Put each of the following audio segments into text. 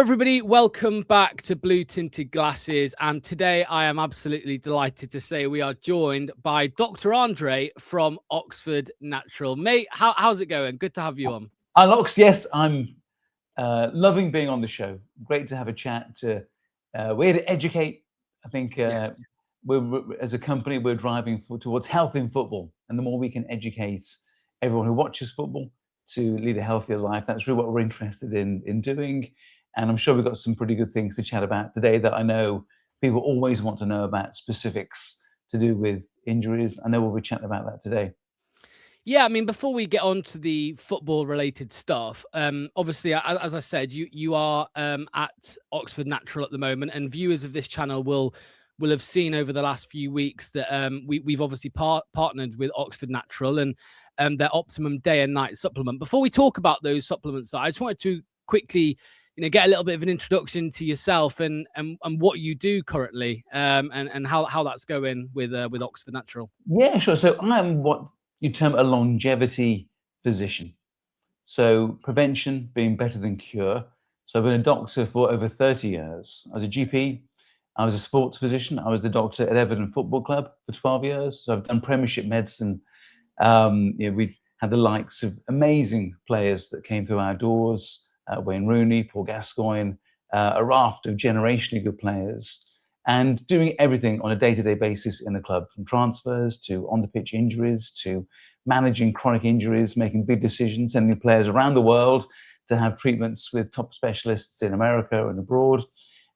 everybody. Welcome back to Blue Tinted Glasses. And today I am absolutely delighted to say we are joined by Dr. Andre from Oxford Natural. Mate, how's it going? Good to have you on. Hi, Lox. Yes, I'm loving being on the show. Great to have a chat. We're here to educate. I think we're as a company, we're driving towards health in football. And the more we can educate everyone who watches football to lead a healthier life, that's really what we're interested in doing. And I'm sure we've got some pretty good things to chat about today that I know people always want to know about, specifics to do with injuries. I know we'll be chatting about that today. Yeah, I mean, before we get on to the football-related stuff, obviously, as I said, you are at Oxford Natural at the moment, and viewers of this channel will have seen over the last few weeks that we've obviously partnered with Oxford Natural and their Optimum Day and Night supplement. Before we talk about those supplements, I just wanted to quickly, get a little bit of an introduction to yourself and what you do currently, and how that's going with Oxford Natural. Yeah, sure. So I'm what you term a longevity physician. So prevention being better than cure. So I've been a doctor for over 30 years. I was a GP. I was a sports physician. I was the doctor at Everton Football Club for 12 years. So I've done Premiership medicine. We had the likes of amazing players that came through our doors. Wayne Rooney, Paul Gascoigne, a raft of generationally good players, and doing everything on a day-to-day basis in the club, from transfers to on-the-pitch injuries to managing chronic injuries, making big decisions, sending players around the world to have treatments with top specialists in America and abroad.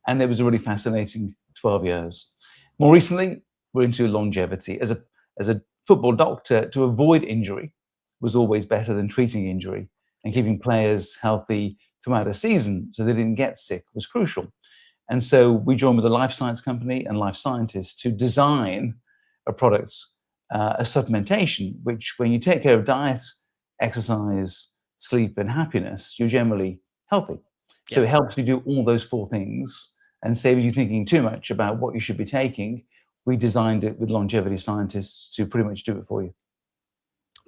And it was a really fascinating 12 years. More recently, we're into longevity. As a football doctor, to avoid injury was always better than treating injury, and keeping players healthy throughout a season so they didn't get sick was crucial. And so we joined with a life science company and life scientists to design a product, a supplementation, which when you take care of diet, exercise, sleep, and happiness, you're generally healthy. So it helps you do all those four things and saves you thinking too much about what you should be taking. We designed it with longevity scientists to pretty much do it for you.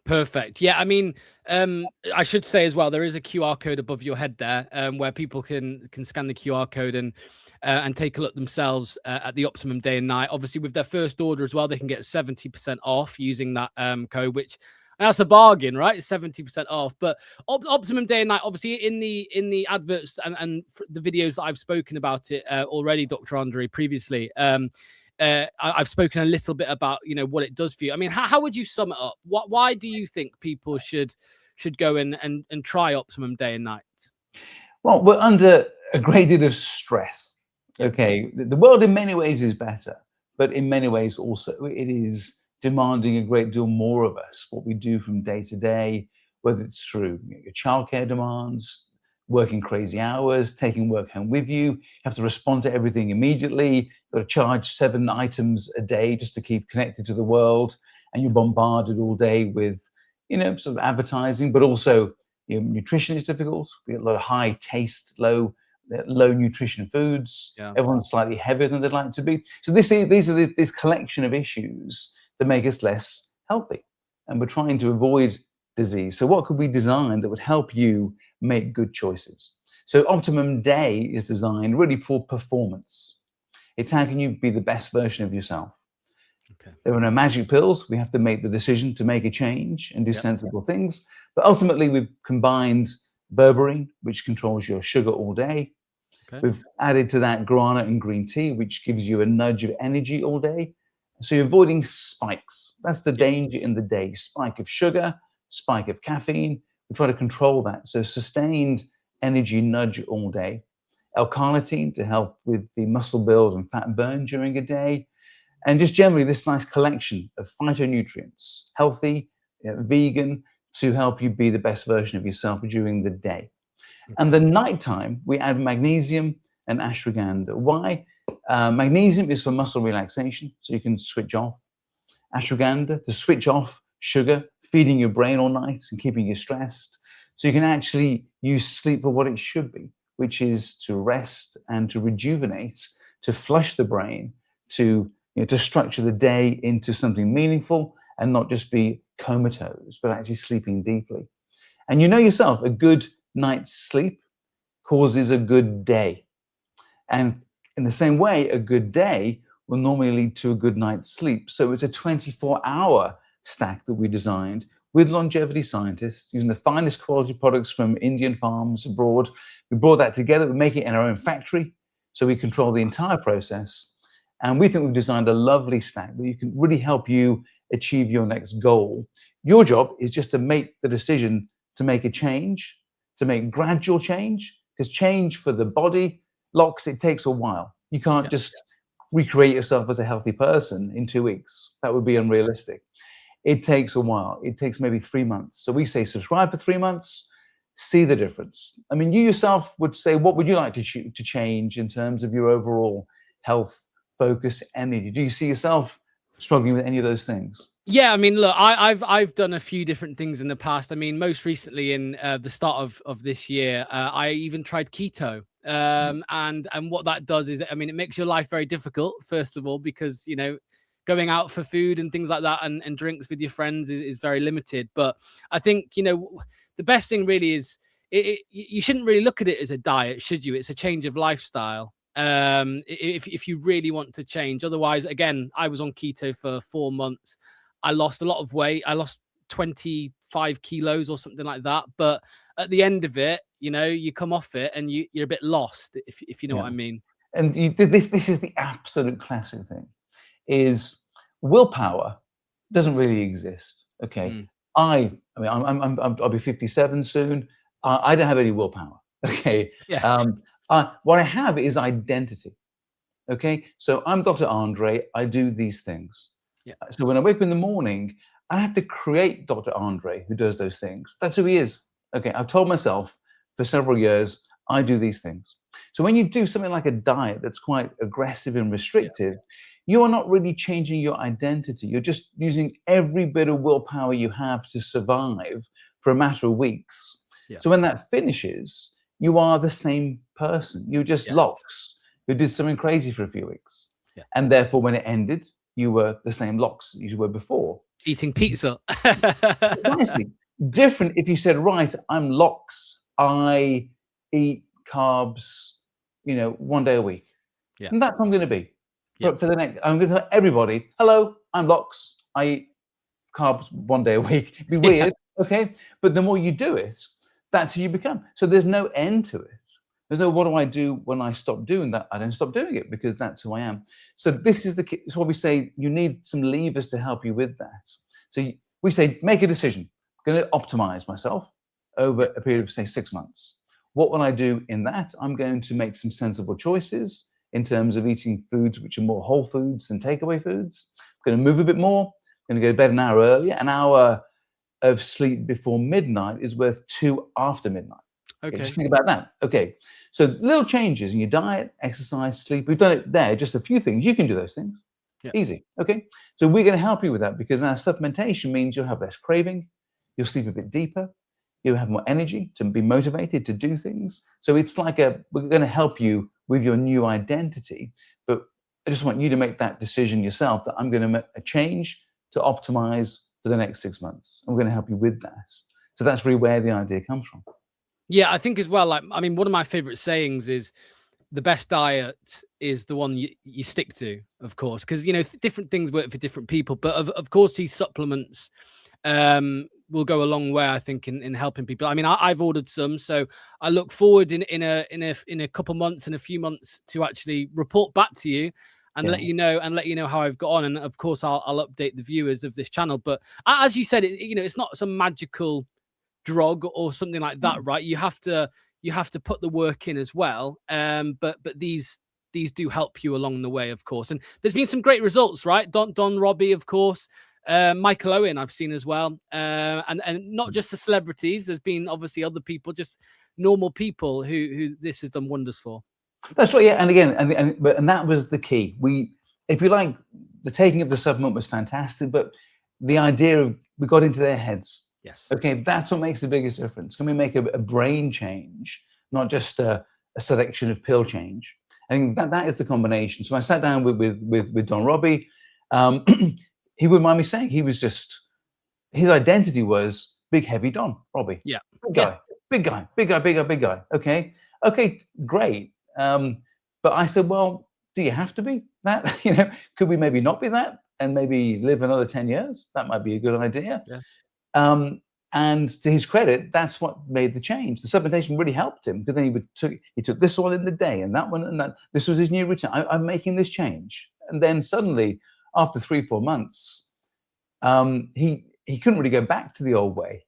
Perfect. Yeah, I mean, I should say as well, there is a QR code above your head there, where people can scan the QR code and take a look themselves at the Optimum Day and Night. Obviously, with their first order as well, they can get 70% off using that code, which that's a bargain, right? 70% off. But Optimum Day and Night, obviously, in the adverts and the videos that I've spoken about it already, Dr. Andre, previously. I've spoken a little bit about what it does for you. I mean, how would you sum it up? Why do you think people should go in and try Optimum Day and Night? Well, we're under a great deal of stress. Okay, the world in many ways is better, but in many ways also it is demanding a great deal more of us. What we do from day to day, whether it's through your childcare demands, working crazy hours, taking work home with you. You have to respond to everything immediately. You've got to charge 7 items a day just to keep connected to the world. And you're bombarded all day with, sort of advertising, but also nutrition is difficult. We get a lot of high taste, low nutrition foods. Yeah. Everyone's slightly heavier than they'd like to be. So these are this collection of issues that make us less healthy. And we're trying to avoid disease. So what could we design that would help you make good choices? So Optimum Day is designed really for performance. It's how can you be the best version of yourself? Okay. There are no magic pills. We have to make the decision to make a change and do sensible things. But ultimately, we've combined berberine, which controls your sugar all day. Okay. We've added to that guarana and green tea, which gives you a nudge of energy all day. So you're avoiding spikes. That's the danger in the day. Spike of sugar, spike of caffeine. We try to control that. So sustained energy nudge all day. L-carnitine to help with the muscle build and fat burn during a day. And just generally this nice collection of phytonutrients, healthy, vegan, to help you be the best version of yourself during the day. Okay. And the nighttime, we add magnesium and ashwagandha. Why? Magnesium is for muscle relaxation, so you can switch off. Ashwagandha to switch off sugar, feeding your brain all night and keeping you stressed. So you can actually use sleep for what it should be, which is to rest and to rejuvenate, to flush the brain, to structure the day into something meaningful and not just be comatose, but actually sleeping deeply. And yourself, a good night's sleep causes a good day. And in the same way, a good day will normally lead to a good night's sleep. So it's a 24-hour stack that we designed with longevity scientists using the finest quality products from Indian farms abroad. We brought that together, we make it in our own factory, so we control the entire process. And we think we've designed a lovely stack that can really help you achieve your next goal. Your job is just to make the decision to make a change, to make gradual change, because change for the body, locks, it takes a while. You can't just recreate yourself as a healthy person in 2 weeks. That would be unrealistic. It takes a while. It takes maybe 3 months. So we say subscribe for 3 months, see the difference. I mean, you yourself would say, what would you like to change in terms of your overall health, focus, energy? Do you see yourself struggling with any of those things? Yeah, I mean, look, I've done a few different things in the past. I mean, most recently in the start of this year, I even tried keto. And what that does is, I mean, it makes your life very difficult, first of all, because, you know, going out for food and things like that and drinks with your friends is very limited. But I think, you know, the best thing really is you shouldn't really look at it as a diet, should you? It's a change of lifestyle. If you really want to change. Otherwise, again, I was on keto for 4 months. I lost a lot of weight. I lost 25 kilos or something like that. But at the end of it, you know, you come off it and you're a bit lost, if you know what I mean. And this is the absolute classic thing, is willpower doesn't really exist. Okay. I mean, I'll be 57 soon. I don't have any willpower. Okay. Yeah. What I have is identity. Okay. So I'm Dr. Andre. I do these things. Yeah. So when I wake up in the morning, I have to create Dr. Andre who does those things. That's who he is. Okay. I've told myself for several years, I do these things. So when you do something like a diet that's quite aggressive and restrictive, you are not really changing your identity. You're just using every bit of willpower you have to survive for a matter of weeks. Yeah. So when that finishes, you are the same person. You're just Locks who did something crazy for a few weeks. Yeah. And therefore, when it ended, you were the same Locks you were before. Eating pizza. Honestly, different if you said, right, I'm Locks. I eat carbs, you know, 1 day a week. Yeah. And that's what I'm going to be. For the next, I'm going to tell everybody, hello, I'm Locks. I eat carbs 1 day a week. It'd be weird, okay? But the more you do it, that's who you become. So there's no end to it. There's no, what do I do when I stop doing that? I don't stop doing it because that's who I am. So this is it's what we say, you need some levers to help you with that. So we say, make a decision. I'm going to optimize myself over a period of, say, 6 months. What will I do in that? I'm going to make some sensible choices in terms of eating foods which are more whole foods than takeaway foods. I'm going to move a bit more. I'm going to go to bed an hour earlier. An hour of sleep before midnight is worth 2 after midnight. Okay. Just think about that. Okay. So little changes in your diet, exercise, sleep. We've done it there. Just a few things. You can do those things. Yeah. Easy. Okay. So we're going to help you with that because our supplementation means you'll have less craving. You'll sleep a bit deeper. You'll have more energy to be motivated to do things. So it's like we're going to help you with your new identity. But I just want you to make that decision yourself that I'm going to make a change to optimize for the next 6 months. I'm going to help you with that. So that's really where the idea comes from. Yeah, I think as well, like, I mean, one of my favorite sayings is the best diet is the one you stick to, of course, because, you know, different things work for different people. But of course, these supplements will go a long way, I think, in helping people. I mean, I've ordered some, so I look forward in a couple months, in a few months, to actually report back to you and let you know how I've got on. And of course, I'll update the viewers of this channel. But as you said, you know, it's not some magical drug or something like that, right? You have to put the work in as well. But these do help you along the way, of course. And there's been some great results, right? Don Robbie, of course. Michael Owen I've seen as well, and not just the celebrities. There's been obviously other people, just normal people who this has done wonders for. That's right, yeah. And again, and that was the key. If you like, the taking of the supplement was fantastic, but the idea of we got into their heads. Yes. Okay, that's what makes the biggest difference. Can we make a brain change, not just a selection of pill change? I think that is the combination. So I sat down with Don Robbie. He would mind me saying his identity was big, heavy Don Robbie. Yeah. Big guy. Okay. Okay, great. But I said, well, do you have to be that? Could we maybe not be that and maybe live another 10 years? That might be a good idea. Yeah. And to his credit, that's what made the change. The supplementation really helped him, because then he took this one in the day and that one and that. This was his new routine. I'm making this change. And then suddenly, after 3-4 months, he couldn't really go back to the old way.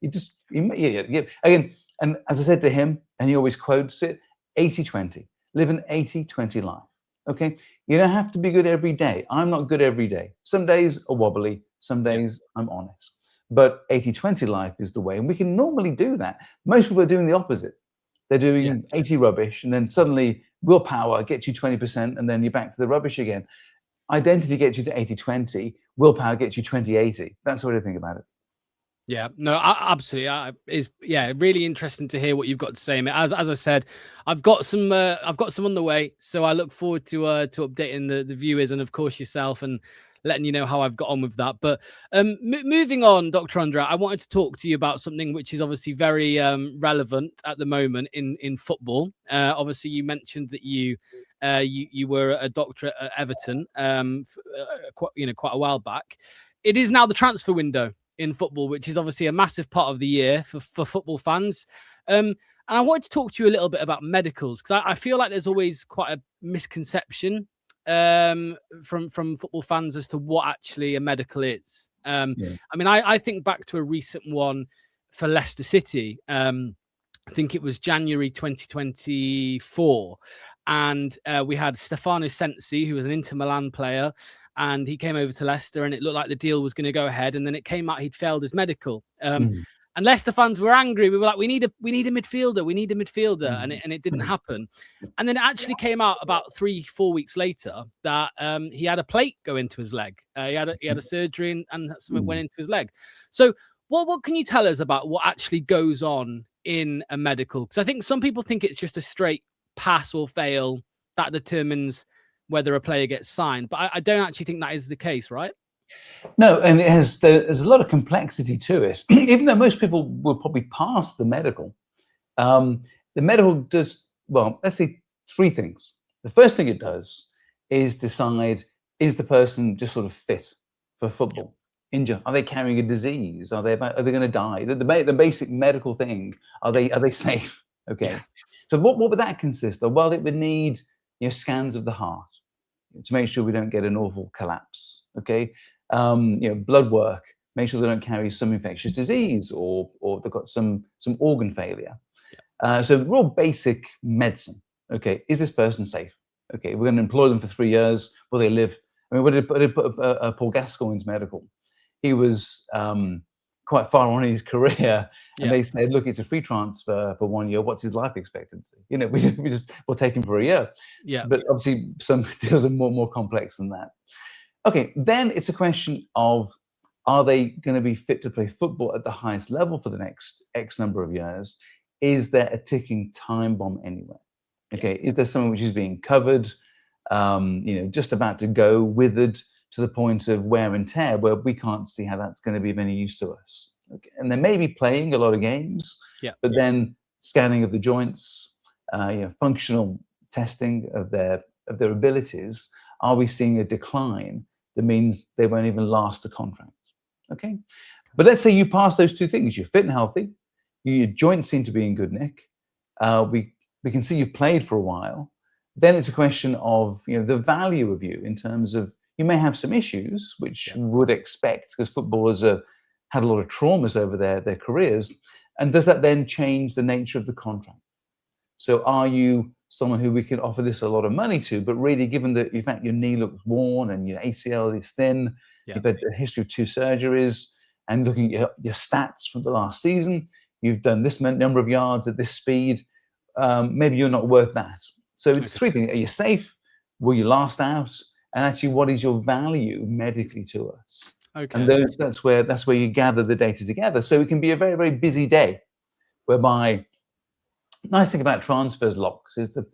Again, and as I said to him, and he always quotes it, 80-20. Live an 80-20 life. Okay? You don't have to be good every day. I'm not good every day. Some days are wobbly. Some days I'm honest. But 80-20 life is the way. And we can normally do that. Most people are doing the opposite. They're doing 80 rubbish, and then suddenly willpower gets you 20%, and then you're back to the rubbish again. Identity gets you to 80-20. Willpower gets you 20-80. That's what I think about it. Yeah, no, absolutely. It's really interesting to hear what you've got to say, mate. As I said, I've got some on the way, so I look forward to updating the viewers and of course yourself, and letting you know how I've got on with that. But moving on, Dr. Andrea, I wanted to talk to you about something which is obviously very relevant at the moment in football. Obviously, you mentioned that you were a doctor at Everton, quite a while back. It is now the transfer window in football, which is obviously a massive part of the year for football fans. And I wanted to talk to you a little bit about medicals, because I feel like there's always quite a misconception from football fans as to what actually a medical is. I mean, I think back to a recent one for Leicester City. I think it was January 2024. And we had Stefano Sensi, who was an Inter Milan player, and he came over to Leicester, and it looked like the deal was going to go ahead. And then it came out he'd failed his medical. And Leicester fans were angry. We were like, we need a midfielder, and it didn't happen. And then it actually came out about 3-4 weeks later that he had a plate go into his leg. He had a surgery, and something went into his leg. So what can you tell us about what actually goes on in a medical? Because I think some people think it's just a straight pass or fail that determines whether a player gets signed, but I don't actually think that is the case, right? No, and there's a lot of complexity to it. Even though most people will probably pass the medical, the medical does, well, let's say 3 things. The first thing it does is decide, is the person just sort of fit for football? Injured? Are they carrying a disease? Are they going to die? The basic medical thing. Are they safe? Okay. Yeah. So what would that consist of? Well, it would need scans of the heart to make sure we don't get an awful collapse. Okay. Blood work, make sure they don't carry some infectious disease or they've got some organ failure. So real basic medicine. Okay, is this person safe? Okay, we're going to employ them for 3 years. Will they live? I mean, what did put Paul Gascoigne's medical? He was quite far on in his career, and they said, look, it's a free transfer for 1 year. What's his life expectancy? We'll take him for a year. Yeah. But obviously, some deals are more complex than that. Okay, then it's a question of, are they going to be fit to play football at the highest level for the next X number of years? Is there a ticking time bomb anywhere? Okay, is there something which is being covered, just about to go, withered to the point of wear and tear, where we can't see how that's going to be of any use to us? Okay. And they may be playing a lot of games, but then scanning of the joints, functional testing of their abilities, are we seeing a decline that means they won't even last the contract? Okay, but let's say you pass those 2 things: you're fit and healthy, your joints seem to be in good nick, we can see you've played for a while. Then it's a question of the value of you, in terms of, you may have some issues, which would expect, because footballers had a lot of traumas over their careers, and does that then change the nature of the contract? So are you someone who we can offer this a lot of money to, but really, given that in fact your knee looks worn and your ACL is thin, you've had a history of 2 surgeries, and looking at your stats from the last season, you've done this number of yards at this speed, maybe you're not worth that. So it's 3 things: are you safe? Will you last out? And actually, what is your value medically to us? Okay. And that's where you gather the data together. So it can be a very, very busy day, whereby, nice thing about transfers locks is the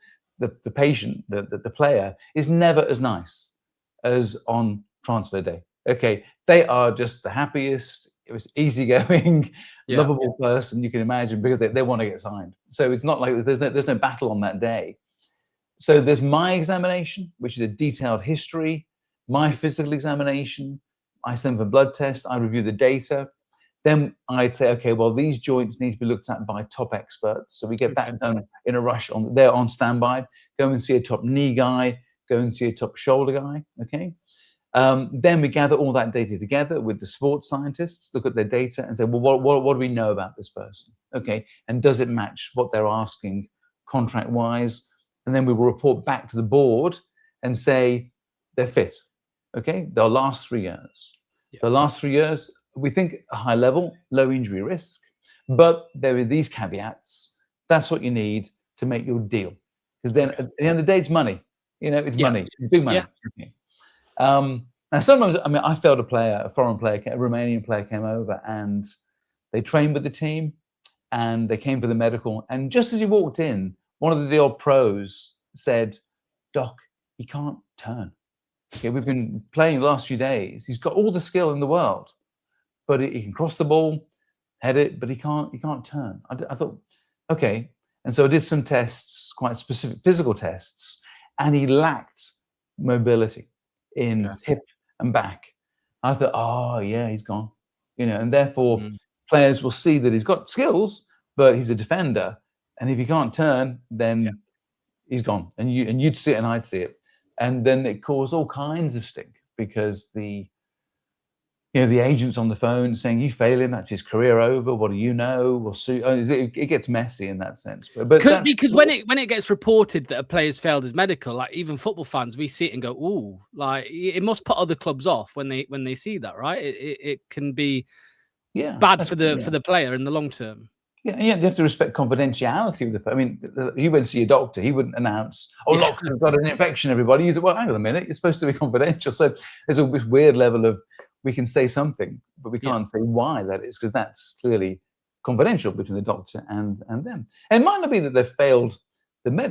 patient, the player, is never as nice as on transfer day. Okay, they are just the happiest, it was easygoing, Yeah. lovable person you can imagine, because they want to get signed. So it's not like there's no battle on that day. So there's my examination, which is a detailed history, my physical examination. I send for blood test, I review the data. Then I'd say, okay, well, these joints need to be looked at by top experts. So we get that done in a rush. They're on standby. Go and see a top knee guy, go and see a top shoulder guy, okay? Then we gather all that data together with the sports scientists, look at their data and say, well, what do we know about this person? Okay, and does it match what they're asking contract-wise? And then we will report back to the board and say they're fit, okay? They'll last 3 years. Yeah. The last 3 years, we think a high level, low injury risk, but there are these caveats. That's what you need to make your deal. Because then at the end of the day, it's money. You know, it's money, it's big money. Yeah. Now, sometimes, I mean, I failed a foreign player, a Romanian player came over and they trained with the team and they came for the medical. And just as he walked in, one of the old pros said, "Doc, he can't turn. Okay, we've been playing the last few days. He's got all the skill in the world, but he can cross the ball, head it, but he can't turn." I thought, okay. And so I did some tests, quite specific physical tests, and he lacked mobility in hip and back. I thought, oh yeah, he's gone. You know, and therefore players will see that he's got skills, but he's a defender. And if he can't turn, then he's gone. And you'd see it and I'd see it. And then it caused all kinds of stink because the agent's on the phone saying, "You fail him, that's his career over. What do you know? We'll sue." It gets messy in that sense. But because when it gets reported that a player's failed his medical, like even football fans, we see it and go, "Ooh!" Like it must put other clubs off when they see that, right? It can be bad for the player in the long term. Yeah, you have to respect confidentiality with the. I mean, you went to see a doctor. He wouldn't announce, "Oh, look, I've got an infection." Everybody, you say, "Well, hang on a minute. It's supposed to be confidential." So there's a weird level of we can say something, but we can't say why that is because that's clearly confidential between the doctor and them. And it might not be that they failed.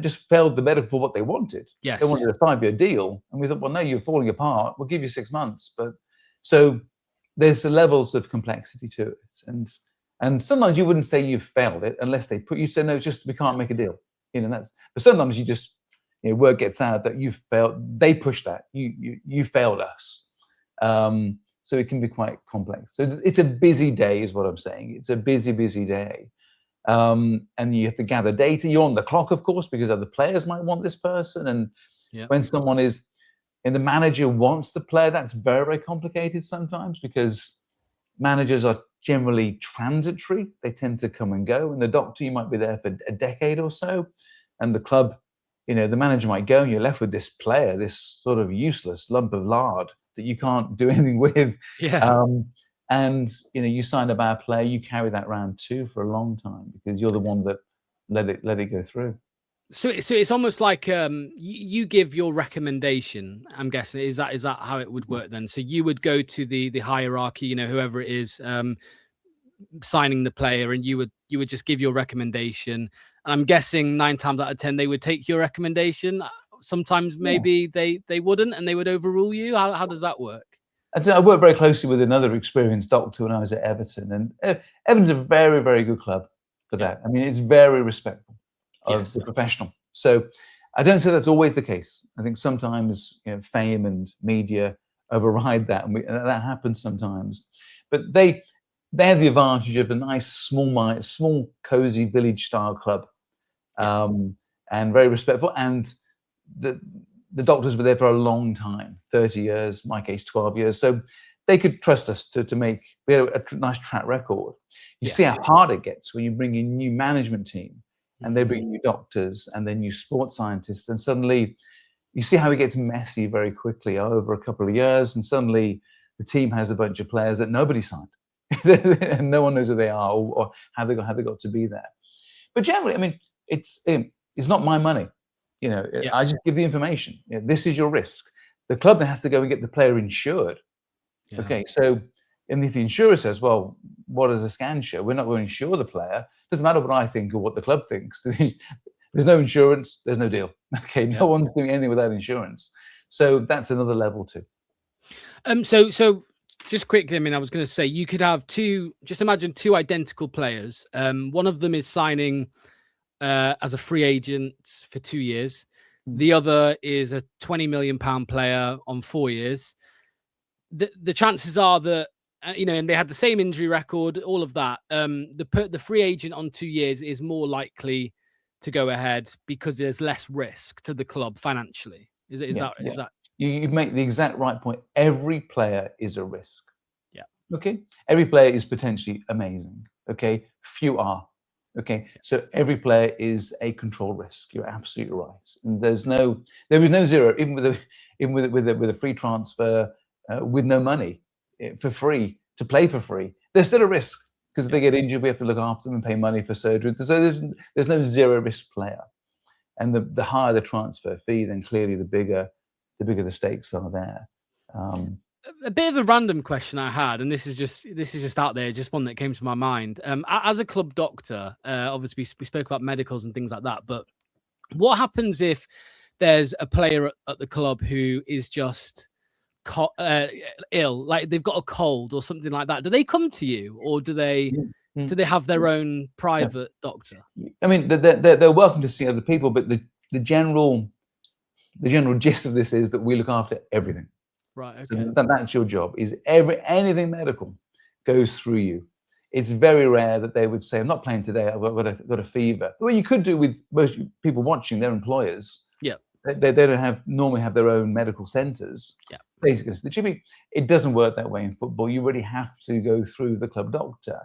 Just failed the medical for what they wanted. Yes, they wanted a 5-year deal, and we thought, well, no, you're falling apart. We'll give you 6 months. But so there's the levels of complexity to it, and sometimes you wouldn't say you've failed it unless they put you say no, just we can't make a deal. You know, but sometimes you just word gets out that you've failed. They push that you failed us. So it can be quite complex. So it's a busy day, is what I'm saying. It's a busy day, and you have to gather data. You're on the clock, of course, because other players might want this person, and when someone is, and the manager wants the player, that's very, very complicated sometimes because managers are generally transitory. They tend to come and go. And the doctor, you might be there for a decade or so. And the club, the manager might go and you're left with this player, this sort of useless lump of lard that you can't do anything with. And, you sign a bad player, you carry that around too for a long time because you're the one that let it go through. So it's almost like you give your recommendation. I'm guessing is that how it would work then? So you would go to the hierarchy, whoever it is signing the player, and you would just give your recommendation. And I'm guessing 9 times out of 10 they would take your recommendation. Sometimes maybe they wouldn't, and they would overrule you. How does that work? I worked very closely with another experienced doctor when I was at Everton, and Everton's a very, very good club for that. I mean, it's very respectful of the professional. So I don't say that's always the case. I think sometimes fame and media override that, and that happens sometimes. But they have the advantage of a nice small cozy village style club, and very respectful. And the doctors were there for a long time, 30 years, my case 12 years. So they could trust us to make. We had a nice track record. You see how hard it gets when you bring in new management team. And they bring new doctors and then new sports scientists, and suddenly you see how it gets messy very quickly over a couple of years, and suddenly the team has a bunch of players that nobody signed, and no one knows who they are or how they got to be there. But generally, I mean, it's not my money, I just give the information. This is your risk. The club then has to go and get the player insured. Okay, so. And if the insurer says, well, what does a scan show? We're not going to insure the player. Doesn't matter what I think or what the club thinks. There's no insurance, there's no deal. Okay, no one's doing anything without insurance. So that's another level too. So just quickly, I mean, I was going to say you could have just imagine two identical players. One of them is signing as a free agent for 2 years. The other is a £20 million player on 4 years. The chances are that, and they had the same injury record, all of that. The free agent on 2 years is more likely to go ahead because there's less risk to the club financially. Is that? You make the exact right point. Every player is a risk. Yeah. Okay. Every player is potentially amazing. Okay. Few are. Okay. So every player is a control risk. You're absolutely right. And there is no zero, even with a free transfer, with no money, for free, to play for free. There's still a risk because if they get injured, we have to look after them and pay money for surgery. So there's no zero risk player. And the higher the transfer fee, then clearly the bigger the stakes are there. A bit of a random question I had, and this is just out there, just one that came to my mind. As a club doctor, obviously we spoke about medicals and things like that, but what happens if there's a player at the club who is just ill, like they've got a cold or something like that? Do they come to you, or do they have their own private doctor? I mean, they're welcome to see other people, but the general gist of this is that we look after everything. Right. Okay. So that's your job. Is anything medical goes through you. It's very rare that they would say, "I'm not playing today. I've got a fever." The way you could do with most people watching, their employers. Yeah. They don't normally have their own medical centres. Yeah. Basically, the GP. It doesn't work that way in football. You really have to go through the club doctor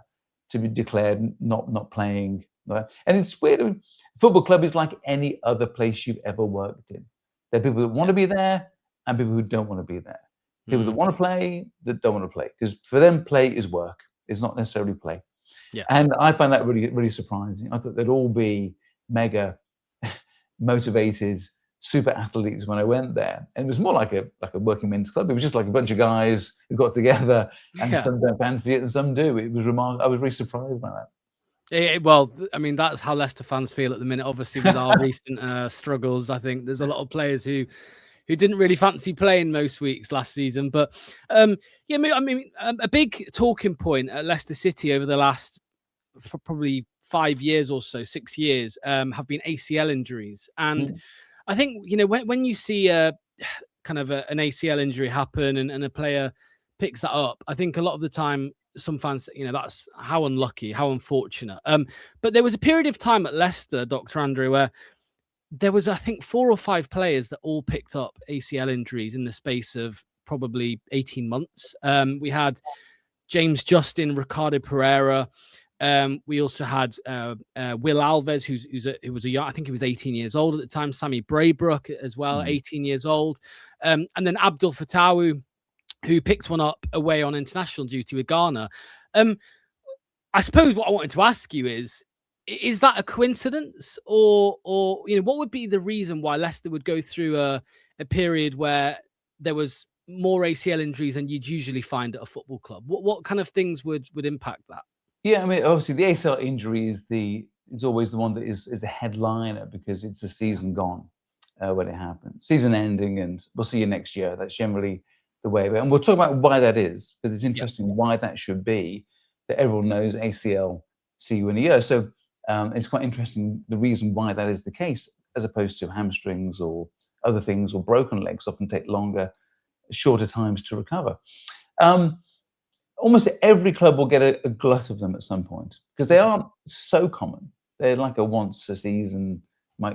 to be declared not playing. And it's weird. Football club is like any other place you've ever worked in. There are people that want to be there and people who don't want to be there. People that want to play, that don't want to play. Because for them, play is work. It's not necessarily play. Yeah. And I find that really, really surprising. I thought they'd all be mega motivated super athletes when I went there. And it was more like a working men's club. It was just like a bunch of guys who got together, and some don't fancy it and some do. It was remarkable. I was really surprised by that. Well, I mean, that's how Leicester fans feel at the minute. Obviously, with our recent struggles, I think there's a lot of players who didn't really fancy playing most weeks last season. But I mean, a big talking point at Leicester City over the last probably 5 years or so, 6 years, have been ACL injuries. And I think, when you see an ACL injury happen and a player picks that up, I think a lot of the time, some fans, that's how unlucky, how unfortunate. But there was a period of time at Leicester, Dr. Andrew, where there was, I think, 4 or 5 players that all picked up ACL injuries in the space of probably 18 months. We had James Justin, Ricardo Pereira. We also had Will Alves, who was a young, I think he was 18 years old at the time. Sammy Braybrook as well, 18 years old. And then Abdul Fatawu, who picked one up away on international duty with Ghana. I suppose what I wanted to ask you is that a coincidence, or what would be the reason why Leicester would go through a period where there was more ACL injuries than you'd usually find at a football club? What kind of things would impact that? Yeah, I mean, obviously the ACL injury is always the one that is the headliner, because it's a season gone when it happens, season ending, and we'll see you next year. That's generally the way. And we'll talk about why that is, because it's interesting why that should be, that everyone knows ACL, see you in a year. So it's quite interesting the reason why that is the case, as opposed to hamstrings or other things, or broken legs often take shorter times to recover. Almost every club will get a glut of them at some point, because they are so common. They're like a once a season.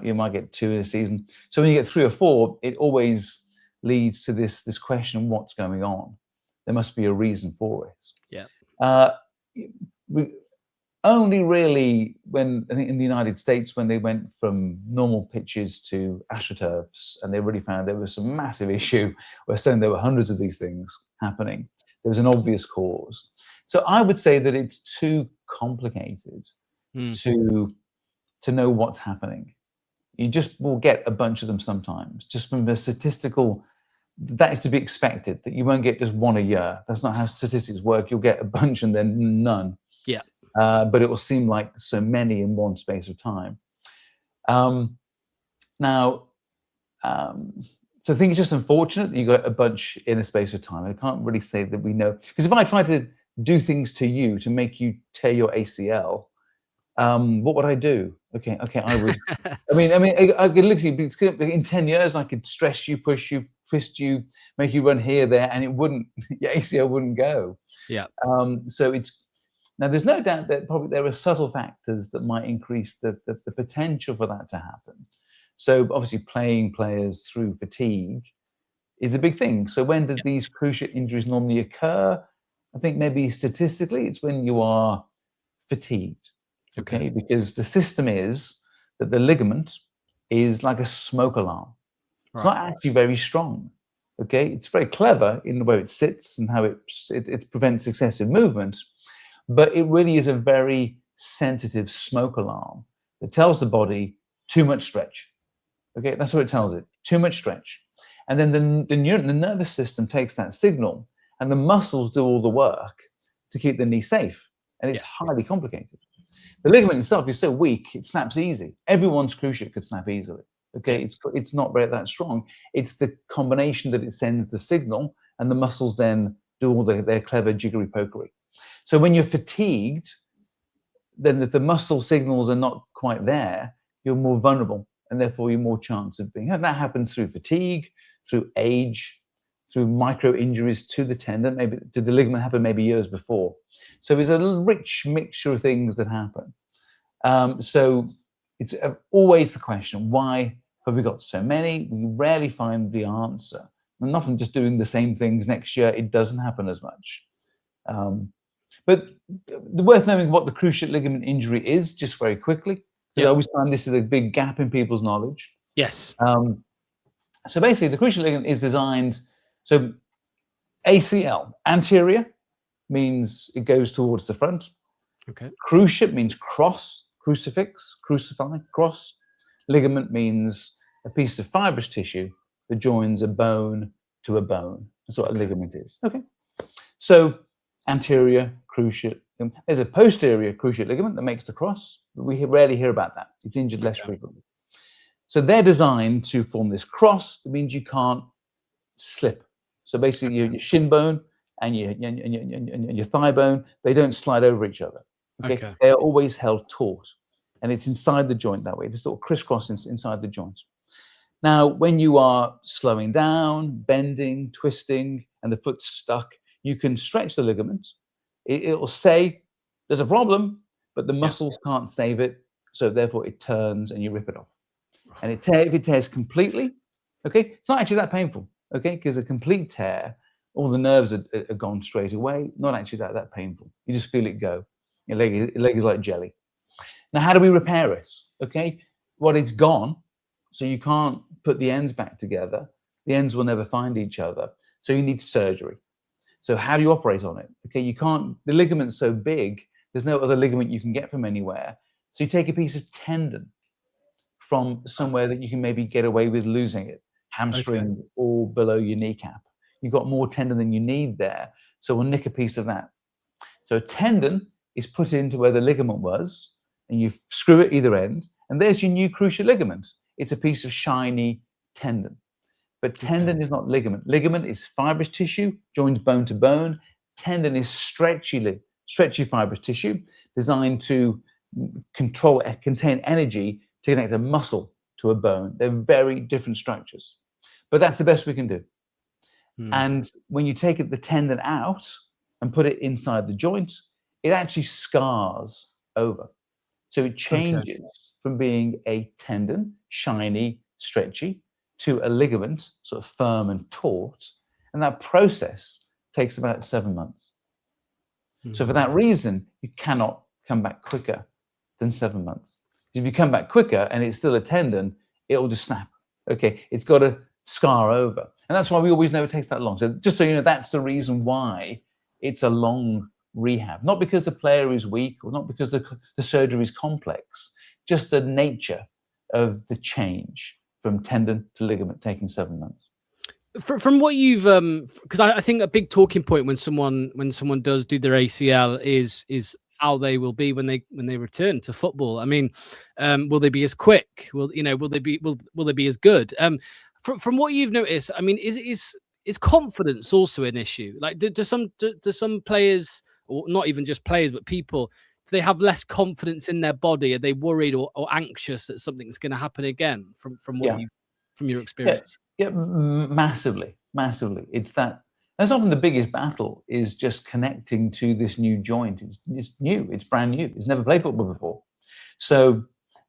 You might get 2 in a season. So when you get 3 or 4, it always leads to this question: what's going on? There must be a reason for it. Yeah. We only really, when I think in the United States, when they went from normal pitches to AstroTurfs, and they really found there was some massive issue where suddenly there were hundreds of these things happening. There was an obvious cause. So I would say that it's too complicated to know what's happening. You just will get a bunch of them sometimes, just from the statistical. That is to be expected, that you won't get just 1 a year. That's not how statistics work. You'll get a bunch and then none. Yeah. But it will seem like so many in one space of time. Now, So I think it's just unfortunate that you got a bunch in a space of time. I can't really say that we know, because if I try to do things to you to make you tear your ACL, what would I do? Okay, I would. I could literally in 10 years I could stress you, push you, twist you, make you run here, there, and it wouldn't. Your ACL wouldn't go. Yeah. So it's now there's no doubt that probably there are subtle factors that might increase the potential for that to happen. So obviously playing players through fatigue is a big thing. So when do these cruciate injuries normally occur? I think maybe statistically it's when you are fatigued. Okay, because the system is that the ligament is like a smoke alarm. It's not actually very strong. Okay, it's very clever in the way it sits and how it prevents excessive movement, but it really is a very sensitive smoke alarm that tells the body too much stretch. Okay, that's what it tells it, too much stretch. And then the nervous system takes that signal and the muscles do all the work to keep the knee safe. And it's highly complicated. The ligament itself is so weak, it snaps easy. Everyone's cruciate could snap easily. Okay, it's not very that strong. It's the combination that it sends the signal and the muscles then do all their clever jiggery pokery. So when you're fatigued, then if the muscle signals are not quite there, you're more vulnerable and therefore you're more chance of being. And that happens through fatigue, through age, through micro injuries to the tendon, maybe to the ligament happened maybe years before. So it's a rich mixture of things that happen. So it's always the question, why have we got so many? We rarely find the answer. And often just doing the same things next year, it doesn't happen as much. But worth knowing what the cruciate ligament injury is, just very quickly. I always find this is a big gap in people's knowledge. Yes. So basically, the cruciate ligament is designed, so ACL, anterior, means it goes towards the front. Okay. Cruciate means cross, crucifix, crucify, cross. Ligament means a piece of fibrous tissue that joins a bone to a bone. That's what a ligament is. Okay. So anterior cruciate. There's a posterior cruciate ligament that makes the cross, but we rarely hear about that. It's injured less frequently. So they're designed to form this cross. That means you can't slip. So basically, your shin bone and your thigh bone, they don't slide over each other. Okay. They are always held taut, and it's inside the joint that way. This sort of crisscross inside the joint. Now, when you are slowing down, bending, twisting, and the foot's stuck, you can stretch the ligament. It will say there's a problem, but the muscles can't save it. So therefore, it turns and you rip it off. And if it tears completely, okay, it's not actually that painful, okay, because a complete tear, all the nerves are gone straight away. Not actually that painful. You just feel it go. Your leg is like jelly. Now, how do we repair it? Okay, well, it's gone, so you can't put the ends back together. The ends will never find each other, so you need surgery. So how do you operate on it? Okay, you can't. The ligament's so big, there's no other ligament you can get from anywhere. So you take a piece of tendon from somewhere that you can maybe get away with losing it, hamstring or below your kneecap. You've got more tendon than you need there, so we'll nick a piece of that. So a tendon is put into where the ligament was, and you screw it either end, and there's your new cruciate ligament. It's a piece of shiny tendon. But tendon is not ligament. Ligament is fibrous tissue, joined bone to bone. Tendon is stretchy fibrous tissue designed to contain energy to connect a muscle to a bone. They're very different structures, but that's the best we can do. And when you take the tendon out and put it inside the joint, it actually scars over. So it changes from being a tendon, shiny, stretchy, to a ligament, sort of firm and taut. And that process takes about 7 months. So for that reason, you cannot come back quicker than 7 months. If you come back quicker and it's still a tendon, it will just snap. Okay, it's got to scar over. And that's why we always know it takes that long. So just so you know, that's the reason why it's a long rehab. Not because the player is weak or not because the surgery is complex, just the nature of the change from tendon to ligament taking 7 months. From what you've, because I think a big talking point when someone does do their ACL is how they will be when they return to football. I mean, will they be as quick? Will they be as good? from what you've noticed, I mean, is confidence also an issue? Like, do some players, or not even just players, but people, do they have less confidence in their body? Are they worried or anxious that something's going to happen again? From what Yeah. you, from your Yeah, experience? yeah, massively, massively. It's that's often the biggest battle, is just connecting to this new joint. It's new, it's brand new. It's never played football before. So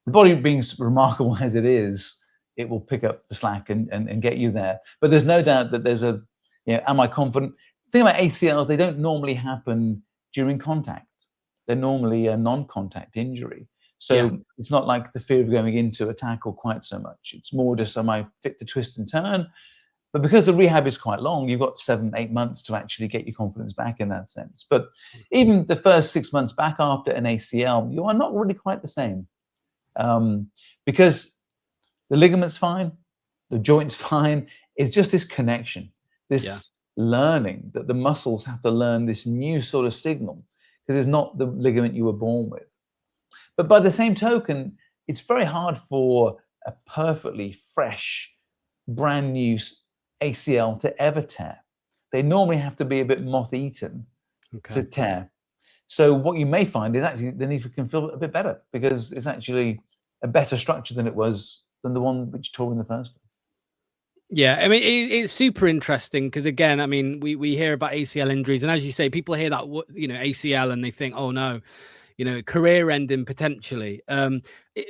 the body being remarkable as it is, it will pick up the slack and get you there. But there's no doubt that there's a, am I confident? The thing about ACLs, they don't normally happen during contact. They're normally a non-contact injury. So it's not like the fear of going into a tackle quite so much. It's more just, am I fit to twist and turn? But because the rehab is quite long, you've got 7-8 months to actually get your confidence back in that sense. But even the first 6 months back after an ACL, you are not really quite the same, because the ligament's fine, the joint's fine. It's just this connection, this learning that the muscles have to learn this new sort of signal, because it's not the ligament you were born with. But by the same token, it's very hard for a perfectly fresh, brand new ACL to ever tear. They normally have to be a bit moth-eaten to tear. So what you may find is actually the knee can feel a bit better, because it's actually a better structure than it was than the one which tore in the first place. Yeah, I mean, it's super interesting because, again, I mean, we hear about ACL injuries, and as you say, people hear that, ACL, and they think, oh no, career ending potentially.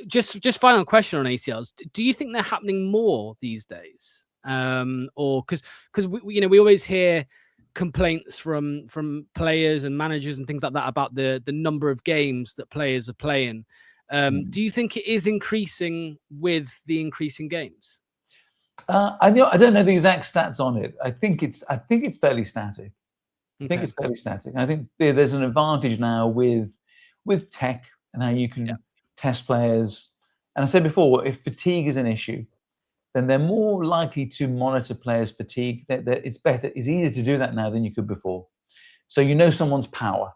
Just final question on ACLs: do you think they're happening more these days? Or because we always hear complaints from players and managers and things like that about the number of games that players are playing. Do you think it is increasing with the increasing games? I don't know the exact stats on it. I think it's fairly static. I think it's fairly static. I think there's an advantage now with tech and how you can test players. And I said before, if fatigue is an issue, then they're more likely to monitor players' fatigue. It's easier to do that now than you could before. So someone's power.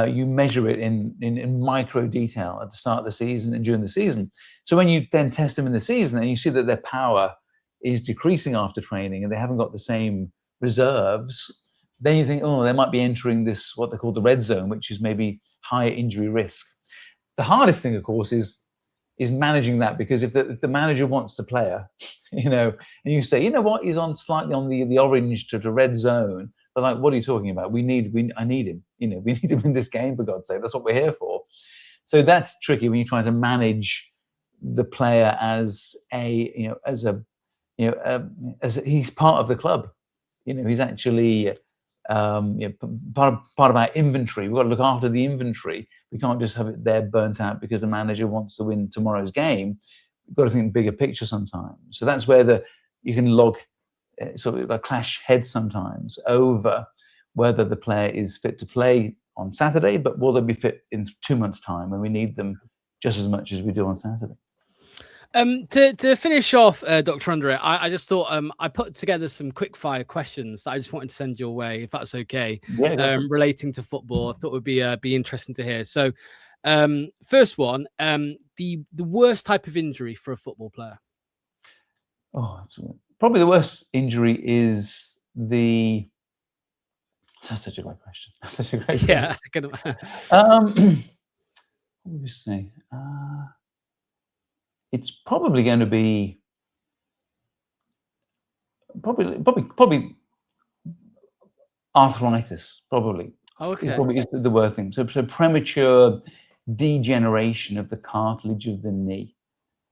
You measure it in micro detail at the start of the season and during the season. So when you then test them in the season and you see that their power is decreasing after training and they haven't got the same reserves, then you think, oh, they might be entering this, what they call the red zone, which is maybe higher injury risk. The hardest thing, of course, is managing that, because if the manager wants the player, and you say, you know what, he's slightly on the orange to red zone, they're like, what are you talking about? I need him. We need him in this game, for God's sake. That's what we're here for. So that's tricky when you're trying to manage the player as he's part of the club. He's actually part of our inventory. We've got to look after the inventory. We can't just have it there burnt out because the manager wants to win tomorrow's game. We've got to think bigger picture sometimes. So that's where you can log sort of a clash heads sometimes over whether the player is fit to play on Saturday, but will they be fit in 2 months' time when we need them just as much as we do on Saturday? To finish off, Dr. Andre, I just thought I put together some quick fire questions that I just wanted to send your way, if that's okay. Yeah. Relating to football, I thought would be interesting to hear. So, first one, the worst type of injury for a football player. Oh, probably the worst injury is That's such a great question. That's such a great question. What would you say? It's probably going to be probably arthritis. Probably. Okay. Probably is the worst thing. So premature degeneration of the cartilage of the knee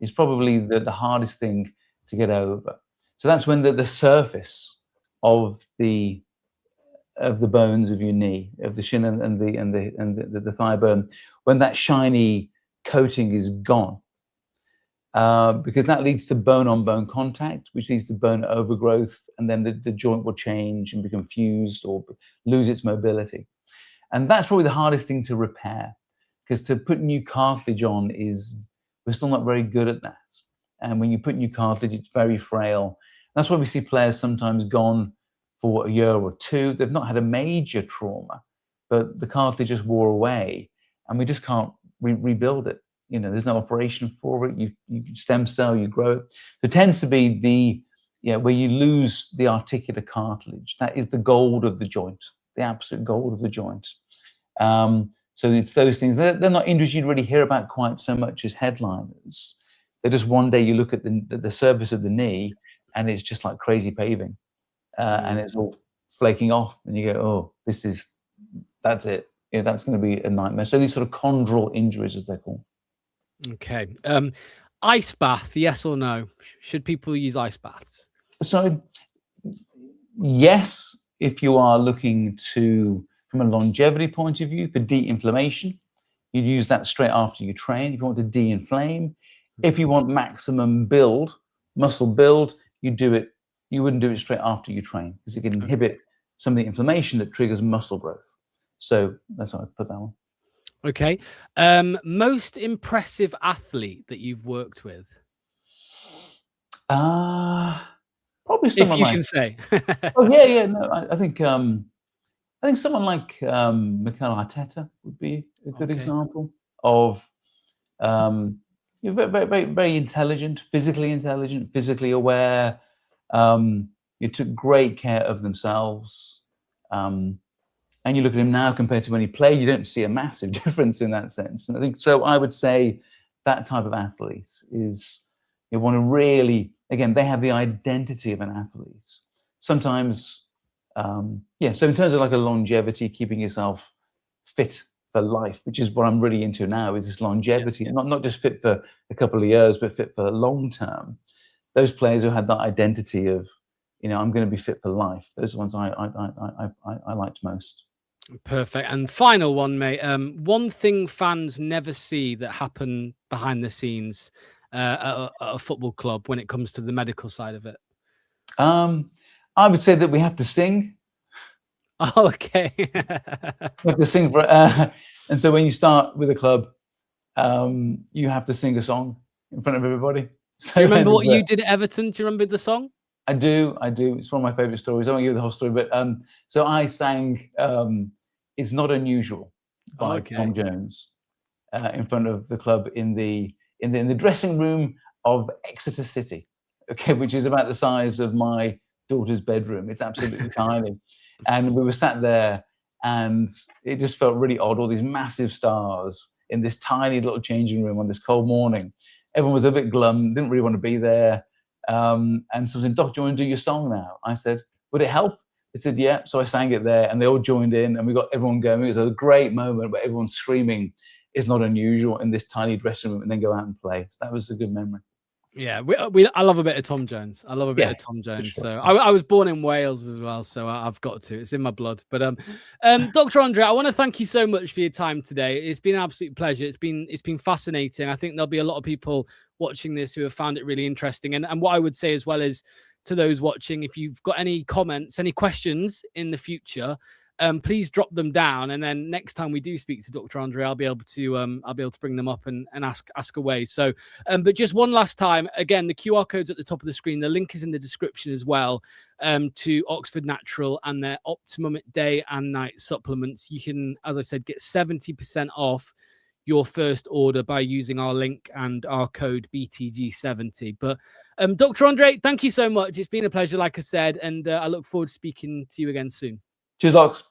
is probably the hardest thing to get over. So that's when the surface of the bones of your knee, of the shin and the thigh bone, when that shiny coating is gone, because that leads to bone-on-bone contact, which leads to bone overgrowth, and then the joint will change and become fused or lose its mobility. And that's probably the hardest thing to repair, because to put new cartilage on we're still not very good at that. And when you put new cartilage, it's very frail. That's why we see players sometimes gone for a year or two. They've not had a major trauma, but the cartilage just wore away, and we just can't rebuild it. There's no operation for it. You stem cell, you grow it. So it tends to be yeah, where you lose the articular cartilage. That is the gold of the joint, the absolute gold of the joint. So it's those things. They're not injuries you'd really hear about quite so much as headliners. They're just one day you look at the surface of the knee and it's just like crazy paving, and it's all flaking off, and you go, oh, that's it. Yeah, that's going to be a nightmare. So these sort of chondral injuries, as they're called. Okay. Ice bath, yes or no? Should people use ice baths? So yes, if you are looking to, from a longevity point of view, for de-inflammation, you'd use that straight after you train. If you want to de-inflame, if you want maximum build, muscle build, you wouldn't do it straight after you train, because it can inhibit some of the inflammation that triggers muscle growth. So that's how I put that one. Okay. Most impressive athlete that you've worked with? Probably If someone you like. can say. Oh yeah. No, I think someone like Mikel Arteta would be a good example of very intelligent, physically aware. You took great care of themselves. And you look at him now compared to when he played, you don't see a massive difference in that sense. And I think so. I would say that type of athlete is, you want to really, again, they have the identity of an athlete. Sometimes, so in terms of like a longevity, keeping yourself fit for life, which is what I'm really into now, is this longevity, not just fit for a couple of years, but fit for long term. Those players who had that identity of, I'm going to be fit for life. Those ones I liked most. Perfect. And final one, mate. One thing fans never see that happen behind the scenes at a football club when it comes to the medical side of it. I would say that we have to sing. Oh, okay. We have to sing and so when you start with a club, you have to sing a song in front of everybody. So do you remember what you did at Everton? Do you remember the song? I do. It's one of my favorite stories. I won't give you the whole story, but so I sang "It's Not Unusual" by Tom Jones in front of the club in the dressing room of Exeter City, which is about the size of my daughter's bedroom. It's absolutely tiny, and we were sat there, and it just felt really odd. All these massive stars in this tiny little changing room on this cold morning. Everyone was a bit glum, didn't really want to be there. And so I said, Doc, do you want to do your song now? I said, would it help? They said, yeah. So I sang it there, and they all joined in, and we got everyone going. It was a great moment where everyone's screaming, "It's not unusual," in this tiny dressing room, and then go out and play. So that was a good memory. Yeah, I love a bit of Tom Jones. I love a bit of Tom Jones. Sure. So I was born in Wales as well, so I've got to. It's in my blood. But Dr. Andre, I want to thank you so much for your time today. It's been an absolute pleasure. It's been fascinating. I think there'll be a lot of people watching this who have found it really interesting. And what I would say as well is to those watching, if you've got any comments, any questions in the future, please drop them down, and then next time we do speak to Dr. Andre, I'll be able to bring them up and ask away. So, but just one last time, again, the QR code's at the top of the screen. The link is in the description as well, to Oxford Natural and their Optimum Day and Night supplements. You can, as I said, get 70% off your first order by using our link and our code BTG70. But Dr. Andre, thank you so much. It's been a pleasure, like I said, and I look forward to speaking to you again soon. Cheers, Ox.